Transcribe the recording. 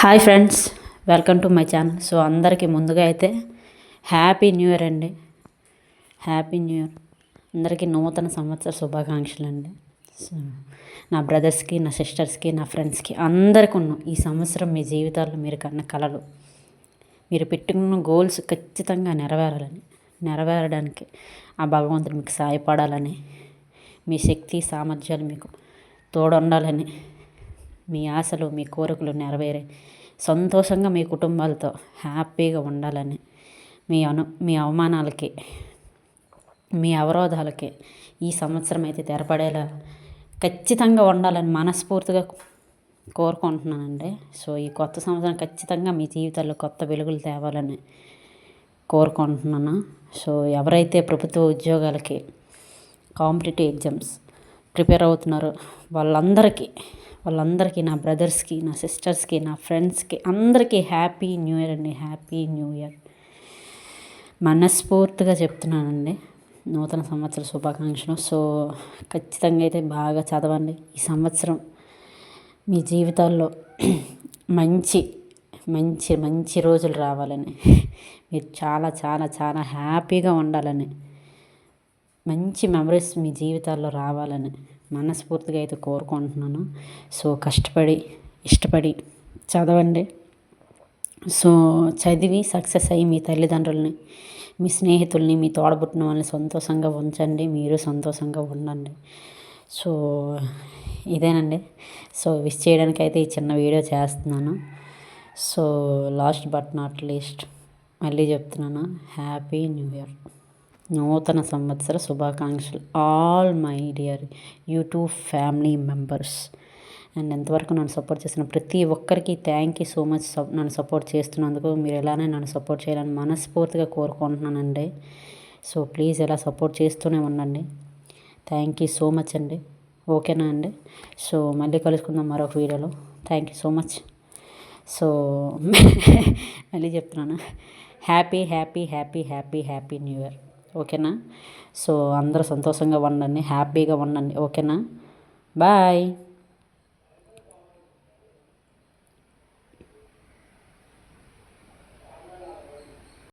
Hi friends, welcome to my channel. So అందరికీ ముందుగా అయితే హ్యాపీ న్యూ ఇయర్ అండి. Happy new year. అందరికీ నూతన సంవత్సర శుభాకాంక్షలు అండి. సో నా బ్రదర్స్కి, నా సిస్టర్స్కి, నా ఫ్రెండ్స్కి అందరికీ ఈ సంవత్సరం మీ జీవితాల్లో మీరు కన్న కలలు, మీరు పెట్టుకున్న గోల్స్ ఖచ్చితంగా నెరవేరడానికి ఆ భగవంతుడు మీకు సహాయపడాలని, మీ శక్తి సామర్థ్యాలు మీకు తోడుండాలని, మీ ఆశలు మీ కోరికలు నెరవేరే సంతోషంగా మీ కుటుంబాలతో హ్యాపీగా ఉండాలని, మీ అవమానాలకి, మీ అవరోధాలకి ఈ సంవత్సరం అయితే తెరపడేలా ఖచ్చితంగా ఉండాలని మనస్ఫూర్తిగా కోరుకుంటున్నానండి. సో ఈ కొత్త సంవత్సరం ఖచ్చితంగా మీ జీవితాల్లో కొత్త వెలుగులు తేవాలని కోరుకుంటున్నాను. సో ఎవరైతే ప్రభుత్వ ఉద్యోగాలకి, కాంపిటేటివ్ ఎగ్జామ్స్ ప్రిపేర్ అవుతున్నారో వాళ్ళందరికీ నా బ్రదర్స్కి, నా సిస్టర్స్కి, నా ఫ్రెండ్స్కి అందరికీ హ్యాపీ న్యూ ఇయర్ అండి. హ్యాపీ న్యూ ఇయర్ మనస్ఫూర్తిగా చెప్తున్నానండి. నూతన సంవత్సర శుభాకాంక్షలు. సో ఖచ్చితంగా అయితే బాగా చదవండి. ఈ సంవత్సరం మీ జీవితాల్లో మంచి మంచి మంచి రోజులు రావాలని, మీరు చాలా చాలా చాలా హ్యాపీగా ఉండాలని, మంచి మెమరీస్ మీ జీవితాల్లో రావాలని మనస్ఫూర్తిగా అయితే కోరుకుంటున్నాను. సో ఇష్టపడి చదవండి. సో చదివి సక్సెస్ అయ్యి మీ తల్లిదండ్రులని, మీ స్నేహితుల్ని, మీ తోడబుట్టిన వాళ్ళని సంతోషంగా ఉంచండి. మీరు సంతోషంగా ఉండండి. సో ఇదేనండి. సో విష్ చేయడానికి అయితే ఈ చిన్న వీడియో చేస్తున్నాను. So last but not least మళ్ళీ చెప్తున్నాను, హ్యాపీ న్యూ ఇయర్, నూతన సంవత్సర శుభాకాంక్షలు all my dear YouTube family members. And ఎంతవరకు నన్ను సపోర్ట్ చేసిన ప్రతి ఒక్కరికి థ్యాంక్ యూ సో మచ్. నన్ను సపోర్ట్ చేస్తున్నందుకు. మీరు ఎలానే నన్ను సపోర్ట్ చేయాలని మనస్ఫూర్తిగా కోరుకుంటున్నానండి. సో ప్లీజ్ ఇలా సపోర్ట్ చేస్తూనే ఉండండి. థ్యాంక్ యూ సో మచ్ అండి. ఓకేనా అండి? సో మళ్ళీ కలుసుకుందాం మరొక వీడియోలో. Thank you so much. So మళ్ళీ చెప్తున్నాను, happy happy happy happy happy new year. ఓకేనా? సో అందరూ సంతోషంగా ఉండండి, హ్యాపీగా ఉండండి. ఓకేనా? బాయ్.